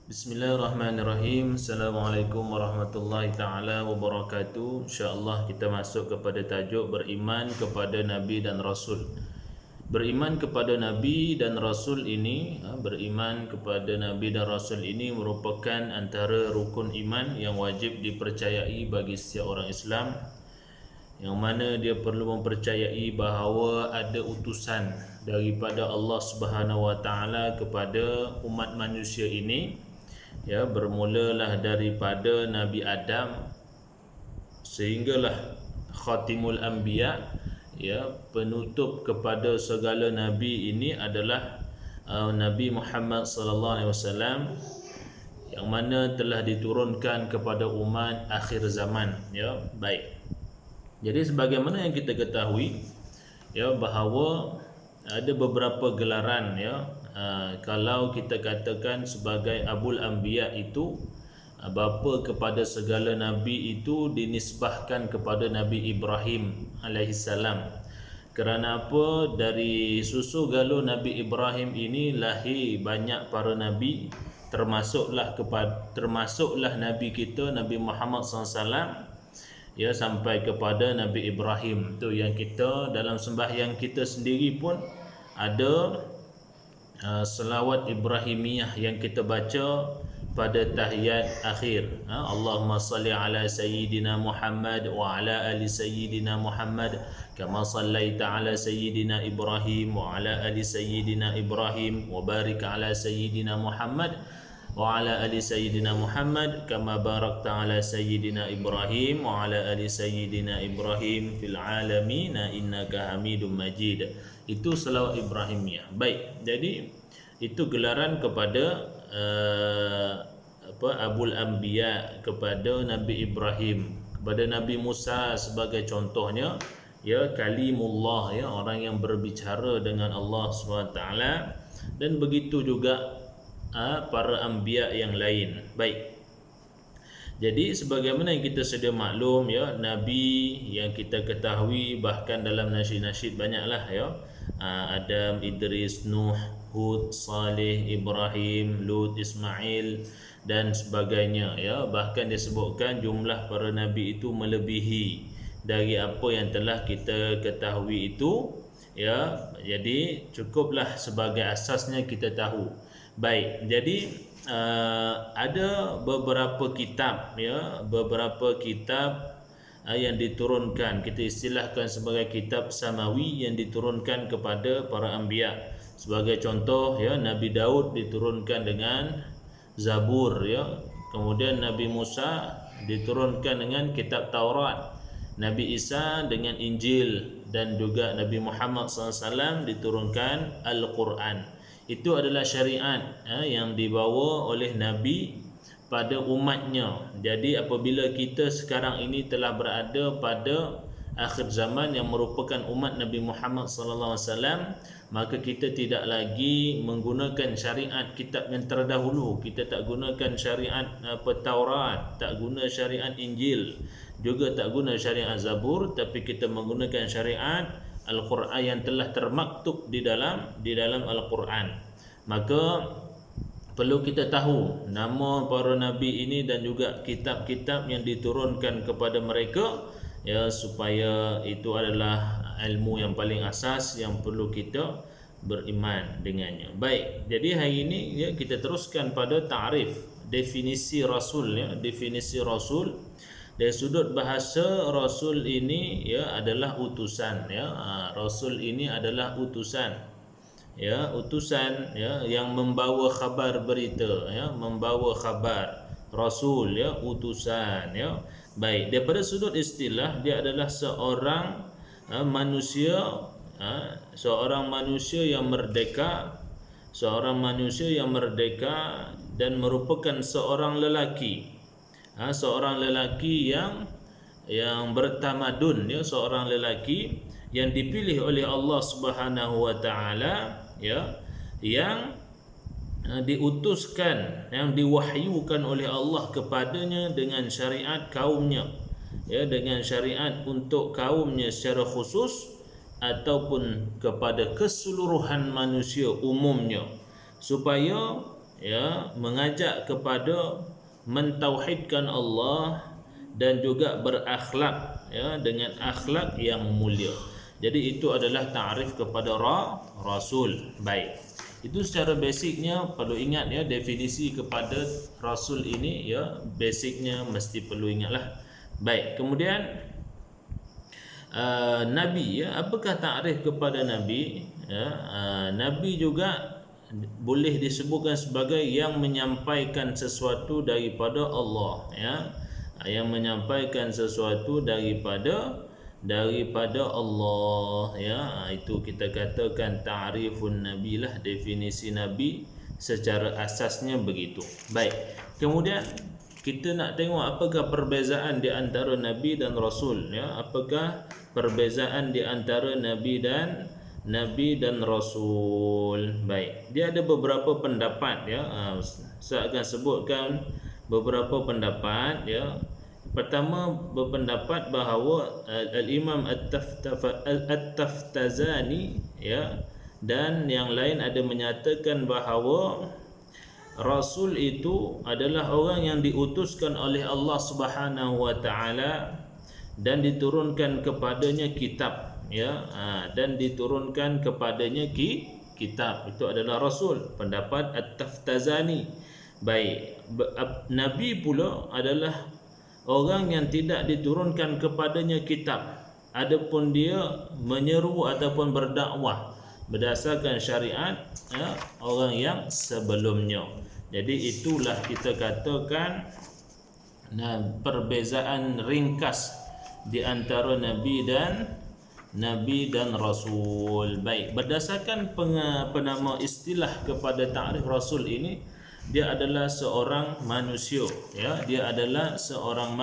Bismillahirrahmanirrahim. Assalamualaikum warahmatullahi taala wabarakatuh. InsyaAllah kita masuk kepada tajuk beriman kepada Nabi dan Rasul. Beriman kepada Nabi dan Rasul ini, beriman kepada Nabi dan Rasul ini merupakan antara rukun iman yang wajib dipercayai bagi setiap orang Islam, yang mana dia perlu mempercayai bahawa ada utusan daripada Allah Subhanahu Wa Taala kepada umat manusia ini, ya, bermulalah daripada Nabi Adam sehinggalah khatimul anbiya, ya, penutup kepada segala nabi ini adalah Nabi Muhammad sallallahu alaihi wasallam, yang mana telah diturunkan kepada umat akhir zaman, ya. Baik. Jadi sebagaimana yang kita ketahui, ya, bahawa ada beberapa gelaran, ya, kalau kita katakan sebagai Abul Anbiya itu, bapa kepada segala nabi itu dinisbahkan kepada Nabi Ibrahim alaihissalam. Kerana apa? Dari susu galuh Nabi Ibrahim ini lahir banyak para nabi, termasuklah Nabi kita Nabi Muhammad SAW, ya, sampai kepada Nabi Ibrahim. Tu yang kita dalam sembahyang kita sendiri pun ada selawat Ibrahimiyah yang kita baca pada tahiyat akhir. Allahumma salli ala sayyidina Muhammad wa ala ali sayyidina Muhammad kama sallaita ala sayyidina Ibrahim wa ala ali sayyidina Ibrahim wa barik ala sayyidina Muhammad wa ala ali sayyidina Muhammad kama barakta ala sayyidina Ibrahim wa ala ali sayyidina Ibrahim fil alamin innaka Hamidum Majid. Itu selawat Ibrahimiyah. Baik. Jadi itu gelaran kepada Abul Anbiya, kepada Nabi Ibrahim, kepada Nabi Musa sebagai contohnya, ya, kalimullah, ya, orang yang berbicara dengan Allah SWT. Dan begitu juga para anbiya yang lain. Baik. Jadi sebagaimana yang kita sedia maklum, ya, nabi yang kita ketahui bahkan dalam nasyid-nasyid banyaklah, ya, Adam, Idris, Nuh, Hud, Saleh, Ibrahim, Lut, Ismail dan sebagainya, ya. Bahkan disebutkan jumlah para nabi itu melebihi dari apa yang telah kita ketahui itu, ya. Jadi cukuplah sebagai asasnya kita tahu. Baik. Jadi ada beberapa kitab, ya, beberapa kitab yang diturunkan, kita istilahkan sebagai kitab samawi yang diturunkan kepada para anbiya. Sebagai contoh, ya, Nabi Daud diturunkan dengan Zabur, ya. Kemudian Nabi Musa diturunkan dengan kitab Taurat, Nabi Isa dengan Injil, dan juga Nabi Muhammad SAW diturunkan Al-Quran. Itu adalah syariat, yang dibawa oleh Nabi pada umatnya. Jadi apabila kita sekarang ini telah berada pada akhir zaman yang merupakan umat Nabi Muhammad SAW, maka kita tidak lagi menggunakan syariat kitab yang terdahulu. Kita tak gunakan syariat Taurat, tak guna syariat Injil, juga tak guna syariat Zabur, tapi kita menggunakan syariat Al-Quran yang telah termaktub di dalam Al-Quran. Maka perlu kita tahu nama para nabi ini dan juga kitab-kitab yang diturunkan kepada mereka, ya, supaya itu adalah ilmu yang paling asas yang perlu kita beriman dengannya. Baik. Jadi hari ini, ya, kita teruskan pada ta'rif, definisi Rasul, ya. Definisi Rasul dari sudut bahasa, Rasul ini, ya, adalah utusan, ya. Rasul ini adalah utusan, ya, utusan, ya, yang membawa khabar berita, ya, membawa khabar. Rasul, ya, utusan, ya. Baik, daripada sudut istilah dia adalah seorang manusia, seorang manusia yang merdeka, seorang manusia yang merdeka dan merupakan seorang lelaki, seorang lelaki yang bertamadun, ya, seorang lelaki yang dipilih oleh Allah Subhanahu Wa Taala, ya, yang diutuskan, yang diwahyukan oleh Allah kepadanya dengan syariat kaumnya, ya, dengan syariat untuk kaumnya secara khusus ataupun kepada keseluruhan manusia umumnya, supaya ya, mengajak kepada mentauhidkan Allah dan juga berakhlak, ya, dengan akhlak yang mulia. Jadi itu adalah ta'rif kepada Rasul. Baik. Itu secara basicnya perlu ingat, ya, definisi kepada Rasul ini, ya, basicnya mesti perlu ingatlah. Baik. Kemudian Nabi, ya, apakah ta'rif kepada Nabi? Ya, Nabi juga boleh disebutkan sebagai yang menyampaikan sesuatu daripada Allah, ya, yang menyampaikan sesuatu daripada Allah, ya. Itu kita katakan ta'rifun nabi lah, definisi nabi secara asasnya begitu. Baik. Kemudian kita nak tengok apakah perbezaan di antara nabi dan rasul, ya. Apakah perbezaan di antara nabi dan rasul? Baik. Dia ada beberapa pendapat, ya. Saya akan sebutkan beberapa pendapat, ya. Pertama, berpendapat bahawa Al-Imam At-Taftazani, ya, dan yang lain ada menyatakan bahawa Rasul itu adalah orang yang diutuskan oleh Allah Subhanahu wa taala dan diturunkan kepadanya kitab, ya, dan diturunkan kepadanya kitab. Itu adalah Rasul, pendapat At-Taftazani. Baik. Nabi pula adalah orang yang tidak diturunkan kepadanya kitab, adapun dia menyeru ataupun berdakwah berdasarkan syariat, ya, orang yang sebelumnya. Jadi itulah kita katakan perbezaan ringkas di antara nabi dan rasul. Baik, berdasarkan penama istilah kepada ta'rif rasul ini, dia adalah seorang manusia, ya, dia adalah seorang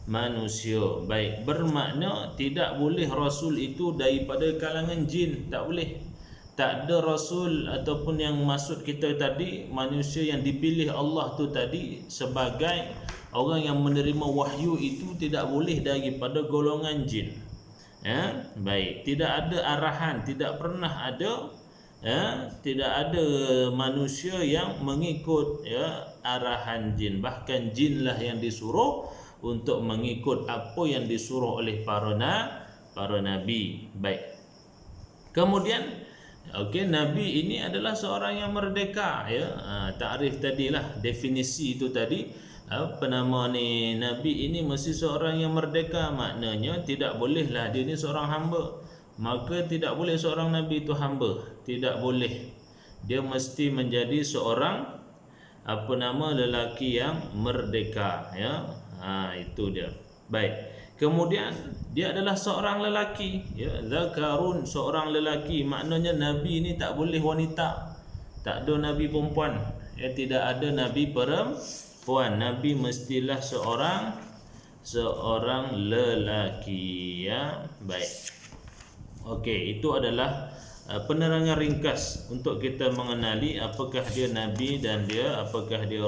manusia. Baik, bermakna tidak boleh rasul itu daripada kalangan jin, tak boleh. Tak ada rasul ataupun yang maksud kita tadi manusia yang dipilih Allah tu tadi sebagai orang yang menerima wahyu itu tidak boleh daripada golongan jin. Ya, baik, tidak ada arahan, tidak pernah ada, ya, tidak ada manusia yang mengikut, ya, arahan jin. Bahkan jinlah yang disuruh untuk mengikut apa yang disuruh oleh para nabi. Baik. Kemudian okey, nabi ini adalah seorang yang merdeka, ya. Takrif tadilah, definisi itu tadi. Apa nama ni, nabi ini mesti seorang yang merdeka, maknanya tidak bolehlah dia ni seorang hamba. Maka tidak boleh seorang nabi itu hamba, tidak boleh. Dia mesti menjadi seorang lelaki yang merdeka, ya. Itu dia. Baik. Kemudian dia adalah seorang lelaki, ya, zakarun, seorang lelaki. Maknanya nabi ini tak boleh wanita. Tak ada nabi perempuan, ya, tidak ada nabi perempuan. Nabi mestilah seorang lelaki, ya. Baik. Okey, itu adalah penerangan ringkas untuk kita mengenali apakah dia nabi dan apakah dia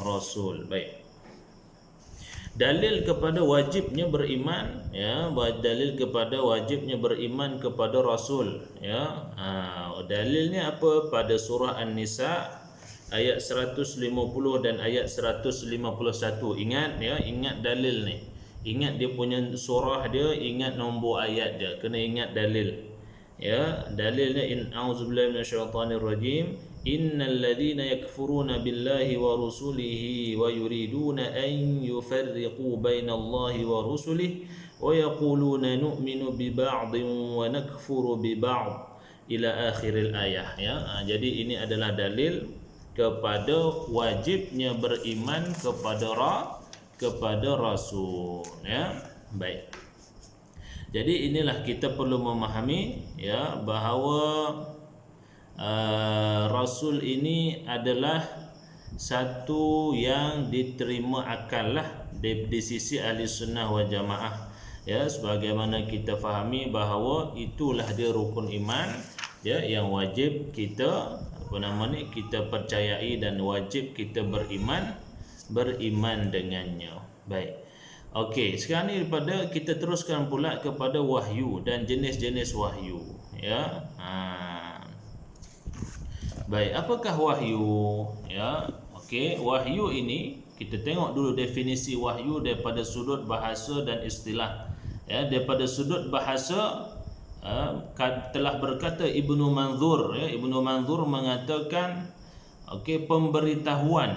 rasul. Baik. Dalil kepada wajibnya beriman, ya, dalil kepada wajibnya beriman kepada rasul, ya. Dalilnya apa? Pada surah An-Nisa ayat 150 dan ayat 151. Ingat, ya, ingat dalil ni. Ingat dia punya surah dia, ingat nombor ayat dia, kena ingat dalil. Ya, dalilnya in a'udzubillahi minasyaitonir rajim. Innal ladzina yakfuruna billahi wa rusulihi wa yuriduna an yufarriqu bainallahi wa rusulihi wa yaquluna nu'minu bi ba'dhin wa nakfuru bi ba'd ila akhiril ayah, ya. Jadi ini adalah dalil kepada wajibnya beriman kepada rasul, ya. Baik. Jadi inilah kita perlu memahami, ya, bahawa rasul ini adalah satu yang diterima akal lah di sisi ahli sunnah wal jamaah, ya. Sebagaimana kita fahami bahawa itulah dia rukun iman, ya, yang wajib kita kita percayai dan wajib kita beriman dengannya. Baik. Okey, sekarang ni daripada kita teruskan pula kepada wahyu dan jenis-jenis wahyu, ya. Baik, apakah wahyu? Ya, okey, wahyu ini kita tengok dulu definisi wahyu daripada sudut bahasa dan istilah. Ya, daripada sudut bahasa telah berkata Ibnu Manzur, ya, Ibnu Manzur mengatakan okey, pemberitahuan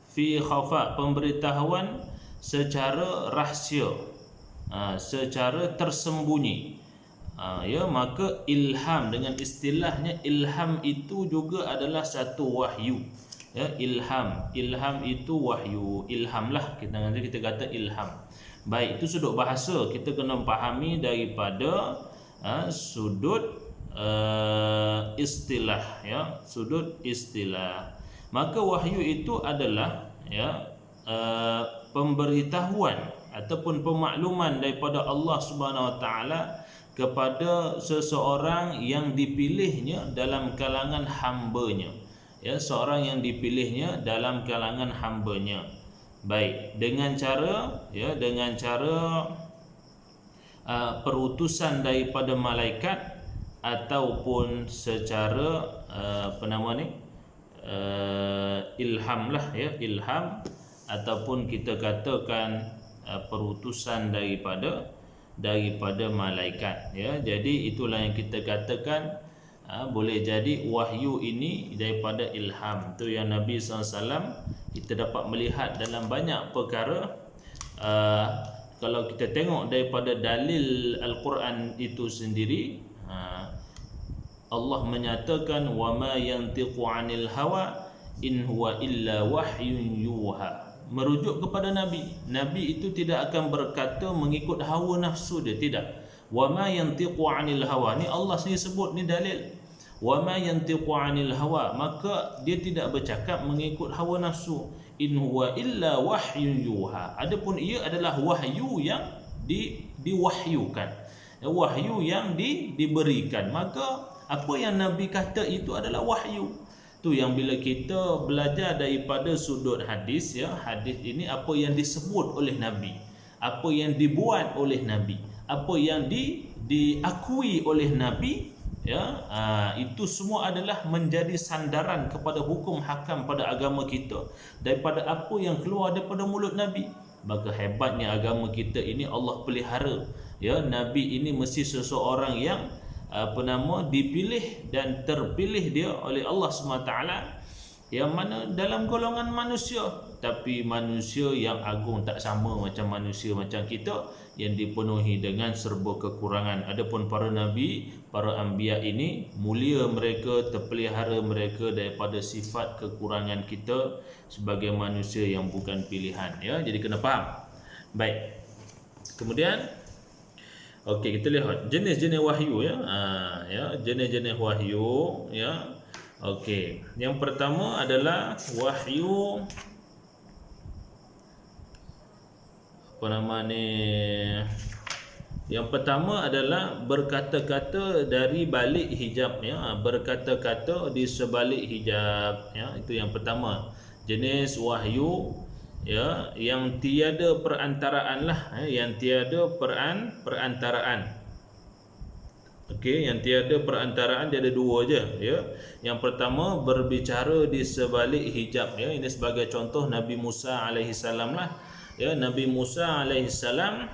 fi khafa, pemberitahuan secara rahsia, secara tersembunyi. Ya, maka ilham, dengan istilahnya ilham itu juga adalah satu wahyu. Ya, ilham itu wahyu, ilhamlah kita nanti kita kata ilham. Baik, itu sudut bahasa kita kena fahami daripada sudut istilah, ya, sudut istilah. Maka wahyu itu adalah, ya, pemberitahuan ataupun pemakluman daripada Allah Subhanahu Wa Taala kepada seseorang yang dipilihnya dalam kalangan hamba-Nya. Ya, seorang yang dipilihnya dalam kalangan hamba-Nya. Baik, dengan cara, ya, dengan cara perutusan daripada malaikat ataupun secara apa nama ni, ilham lah, ya, ilham, ataupun kita katakan perutusan daripada malaikat, ya. Jadi itulah yang kita katakan boleh jadi wahyu ini daripada ilham. Tu yang Nabi SAW kita dapat melihat dalam banyak perkara. Kalau kita tengok daripada dalil Al-Quran itu sendiri, Allah menyatakan wa ma yantiqu 'anil hawa in huwa illa wahyun yuha. Merujuk kepada Nabi. Nabi itu tidak akan berkata mengikut hawa nafsu dia, tidak. Wa ma yantiqu 'anil hawa. Ni Allah sendiri sebut, ni dalil. Wa ma yantiqu 'anil hawa, maka dia tidak bercakap mengikut hawa nafsu. In huwa illa wahyun yuha. Adapun ia adalah wahyu yang diwahyukan. Wahyu yang diberikan. Maka apa yang Nabi kata itu adalah wahyu. Tu yang bila kita belajar daripada sudut hadis, ya, hadis ini apa yang disebut oleh Nabi, apa yang dibuat oleh Nabi, apa yang diakui oleh Nabi, ya, itu semua adalah menjadi sandaran kepada hukum hakam pada agama kita daripada apa yang keluar daripada mulut Nabi. Maka hebatnya agama kita ini Allah pelihara, ya. Nabi ini mesti seseorang yang dipilih dan terpilih dia oleh Allah SWT, yang mana dalam golongan manusia, tapi manusia yang agung, tak sama macam manusia macam kita yang dipenuhi dengan serba kekurangan. Adapun para nabi, para anbiya ini mulia mereka, terpelihara mereka daripada sifat kekurangan kita sebagai manusia yang bukan pilihan, ya. Jadi kena faham. Baik. Kemudian okey, kita lihat jenis-jenis wahyu, ya. Ya, jenis-jenis wahyu, ya. Okey, yang pertama adalah wahyu apa nama ni? Yang pertama adalah berkata-kata dari balik hijab, ya. Berkata-kata di sebalik hijab, ya. Itu yang pertama. Jenis wahyu, ya, yang tiada perantaraan lah, yang tiada perantaraan. Okey, yang tiada perantaraan dia ada dua je, ya. Yang pertama berbicara di sebalik hijab, ya. Ini sebagai contoh Nabi Musa alaihi salam lah, ya. Nabi Musa alaihi salam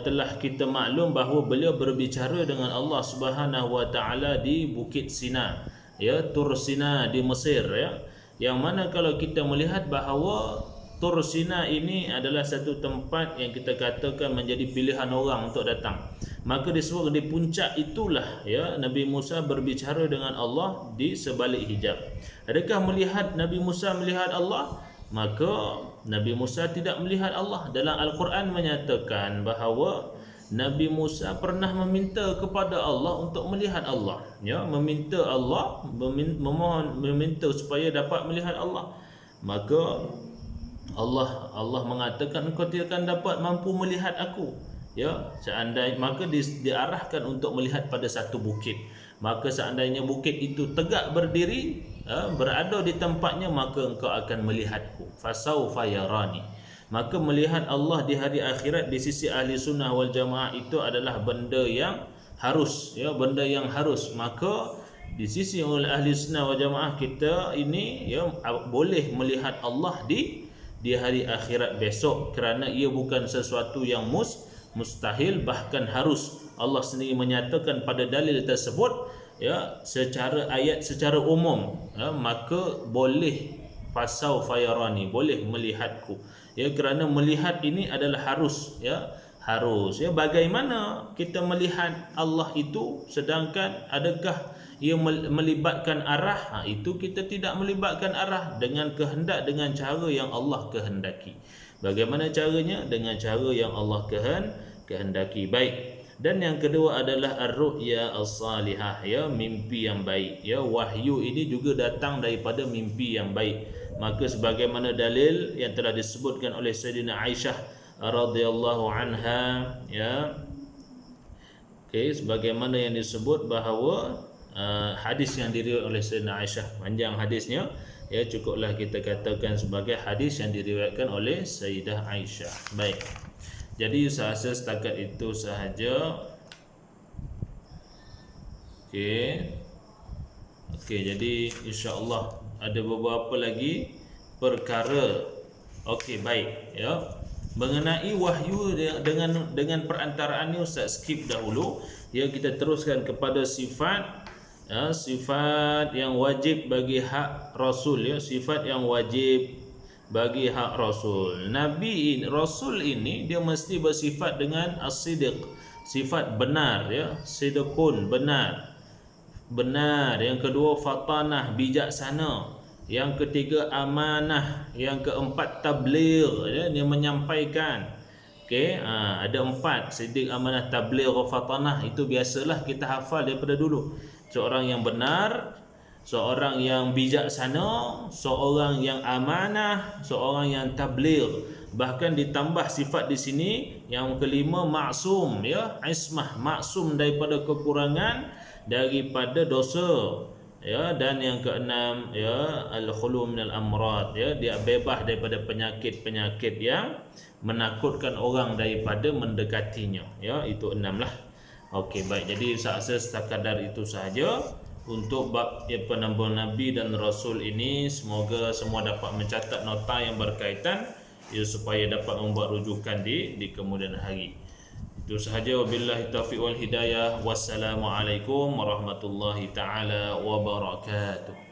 telah kita maklum bahawa beliau berbicara dengan Allah Subhanahu Wa Taala di Bukit Sina, ya, Tur Sina di Mesir, ya. Yang mana kalau kita melihat bahawa Tur Sina ini adalah satu tempat yang kita katakan menjadi pilihan orang untuk datang. Maka disebut di puncak itulah, ya, Nabi Musa berbicara dengan Allah di sebalik hijab. Adakah Nabi Musa melihat Allah? Maka Nabi Musa tidak melihat Allah. Dalam Al-Quran menyatakan bahawa Nabi Musa pernah meminta kepada Allah untuk melihat Allah, ya, meminta Allah, meminta supaya dapat melihat Allah. Maka Allah mengatakan engkau tidak akan dapat mampu melihat aku, ya. Seandainya, maka diarahkan untuk melihat pada satu bukit. Maka seandainya bukit itu tegak berdiri, berada di tempatnya, maka engkau akan melihatku. Fasaufa yarani. Maka melihat Allah di hari akhirat di sisi ahli sunnah wal jamaah itu adalah benda yang harus, ya, benda yang harus. Maka di sisi oleh ahli sunnah wal jamaah kita ini ya boleh melihat Allah di hari akhirat besok, kerana ia bukan sesuatu yang mustahil, bahkan harus. Allah sendiri menyatakan pada dalil tersebut ya secara ayat secara umum ya, maka boleh fasau fayarani, boleh melihatku ya, kerana melihat ini adalah harus ya, harus ya. Bagaimana kita melihat Allah itu sedangkan adakah ia melibatkan arah? Itu kita tidak melibatkan arah, dengan kehendak, dengan cara yang Allah kehendaki. Bagaimana caranya? Dengan cara yang Allah kehendaki. Baik. Dan yang kedua adalah ar-ru'ya as-salihah ya, mimpi yang baik ya. Wahyu ini juga datang daripada mimpi yang baik. Maka sebagaimana dalil yang telah disebutkan oleh Sayyidina Aisyah radhiyallahu anha ya, sebagaimana yang disebut bahawa hadis yang diriwayatkan oleh Sayyidina Aisyah, panjang hadisnya ya, cukuplah kita katakan sebagai hadis yang diriwayatkan oleh Sayyidah Aisyah. Baik. Jadi saya rasa setakat itu sahaja. Okey, jadi insya-Allah ada beberapa lagi perkara. Okey, baik ya. Mengenai wahyu dengan perantaraan ni Ustaz skip dahulu ya, kita teruskan kepada sifat ya, sifat yang wajib bagi hak Rasul ya, sifat yang wajib bagi hak Rasul. Nabi Rasul ini dia mesti bersifat dengan as-sidq, sifat benar ya, sidqun, benar. Yang kedua fatanah, bijaksana. Yang ketiga amanah. Yang keempat tabligh ya, dia menyampaikan. Ada 4, sidq, amanah, tabligh, fatanah. Itu biasalah kita hafal daripada dulu. Seorang yang benar, seorang yang bijaksana, seorang yang amanah, seorang yang tabligh. Bahkan ditambah sifat di sini yang kelima, maksum ya, ismah, maksum daripada kekurangan, daripada dosa ya. Dan yang keenam ya, al-khulu minal amrad ya, dia bebas daripada penyakit-penyakit yang menakutkan orang daripada mendekatinya ya. Itu 6 lah. Okey, baik. Jadi saya rasa sekadar itu sahaja untuk bab penambah Nabi dan Rasul ini. Semoga semua dapat mencatat nota yang berkaitan ya, supaya dapat membuat rujukan di kemudian hari. Itu sahaja. Wabillahi taufiq wal hidayah. Wassalamualaikum warahmatullahi taala wabarakatuh.